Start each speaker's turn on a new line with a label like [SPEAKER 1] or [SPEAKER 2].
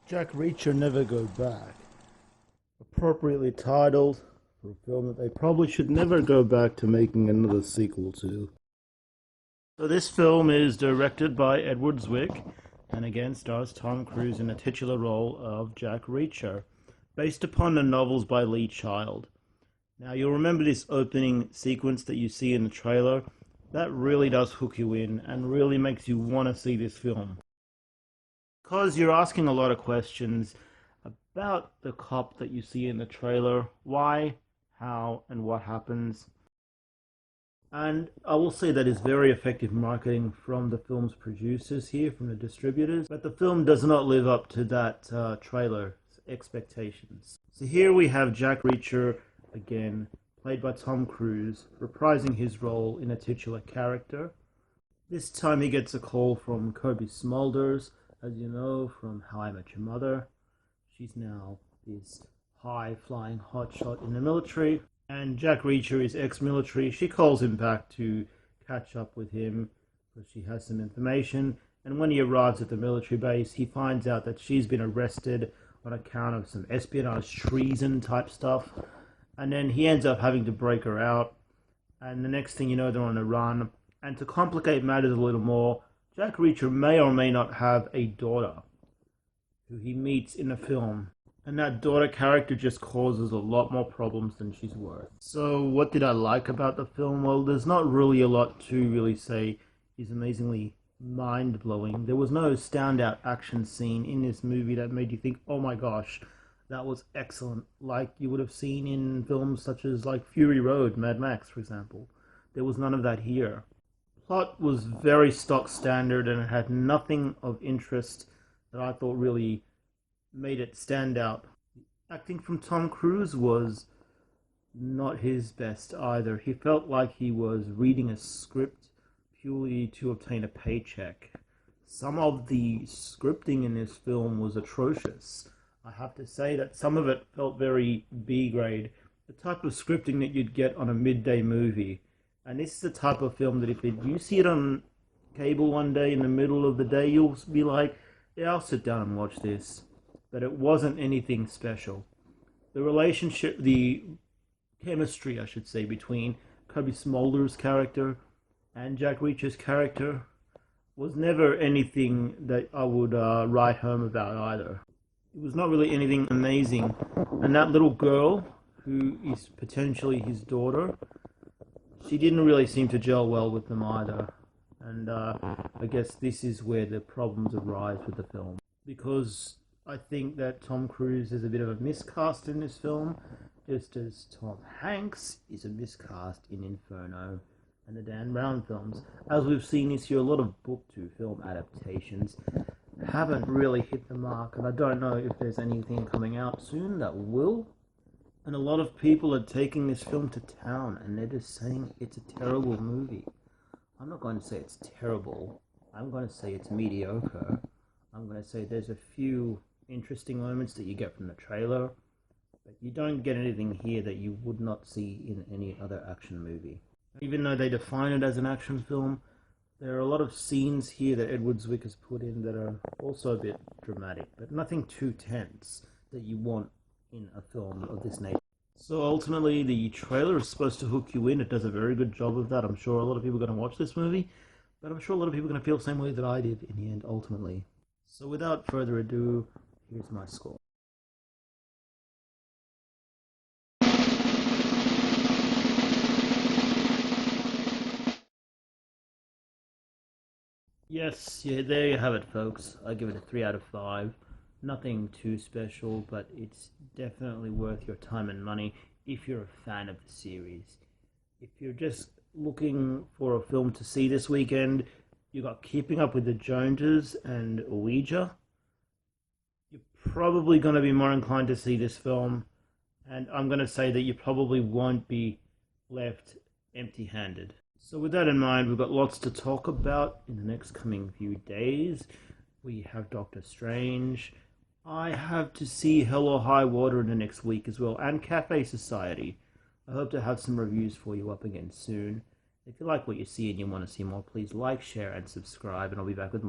[SPEAKER 1] Jack Reacher Never Go Back. Appropriately titled for a film that they probably should never go back to making another sequel to. So this film is directed by Edward Zwick and again stars Tom Cruise in a titular role of Jack Reacher, based upon the novels by Lee Child. Now you'll remember this opening sequence that you see in the trailer. That really does hook you in and really makes you want to see this film. Because you're asking a lot of questions about the cop that you see in the trailer. Why, how, and what happens. And I will say that is very effective marketing from the film's producers here, from the distributors. But the film does not live up to that trailer's expectations. So here we have Jack Reacher, again, played by Tom Cruise, reprising his role in a titular character. This time he gets a call from Cobie Smulders, as you know, from How I Met Your Mother. She's now this high-flying hotshot in the military, and Jack Reacher is ex-military. She calls him back to catch up with him because she has some information, and when he arrives at the military base, he finds out that she's been arrested on account of some espionage treason type stuff, and then he ends up having to break her out, and the next thing you know, they're on the run. And to complicate matters a little more, Jack Reacher may or may not have a daughter who he meets in the film. And that daughter character just causes a lot more problems than she's worth. So what did I like about the film? Well, there's not really a lot to really say is amazingly mind-blowing. There was no standout action scene in this movie that made you think, oh my gosh, that was excellent, like you would have seen in films such as like Fury Road, Mad Max, for example. There was none of that here. Plot was very stock standard and it had nothing of interest that I thought really made it stand out. Acting from Tom Cruise was not his best either. He felt like he was reading a script purely to obtain a paycheck. Some of the scripting in this film was atrocious. I have to say that some of it felt very B-grade, the type of scripting that you'd get on a midday movie. And this is the type of film that if you see it on cable one day in the middle of the day, you'll be like, yeah, I'll sit down and watch this. But it wasn't anything special. The relationship, the chemistry, I should say, between Cobie Smulders' character and Jack Reacher's character was never anything that I would write home about either. It was not really anything amazing. And that little girl, who is potentially his daughter, she didn't really seem to gel well with them either. And I guess this is where the problems arise with the film. Because I think that Tom Cruise is a bit of a miscast in this film, just as Tom Hanks is a miscast in Inferno and the Dan Brown films. As we've seen this year, a lot of book-to-film adaptations haven't really hit the mark, and I don't know if there's anything coming out soon that will. And a lot of people are taking this film to town, and they're just saying it's a terrible movie. I'm not going to say it's terrible. I'm going to say it's mediocre. I'm going to say there's a few interesting moments that you get from the trailer, but you don't get anything here that you would not see in any other action movie. Even though they define it as an action film, there are a lot of scenes here that Edward Zwick has put in that are also a bit dramatic, but nothing too tense that you want in a film of this nature. So ultimately, the trailer is supposed to hook you in. It does a very good job of that. I'm sure a lot of people are going to watch this movie, but I'm sure a lot of people are going to feel the same way that I did in the end, ultimately. So without further ado, here's my score. Yes, yeah, there you have it, folks. I give it a 3 out of 5. Nothing too special, but it's definitely worth your time and money if you're a fan of the series. If you're just looking for a film to see this weekend, you got Keeping Up with the Joneses and Ouija. You're probably going to be more inclined to see this film, and I'm going to say that you probably won't be left empty-handed. So with that in mind, we've got lots to talk about in the next coming few days. We have Doctor Strange. I have to see Hell or High Water in the next week as well, and Cafe Society. I hope to have some reviews for you up again soon. If you like what you see and you want to see more, please like, share, and subscribe, and I'll be back with more.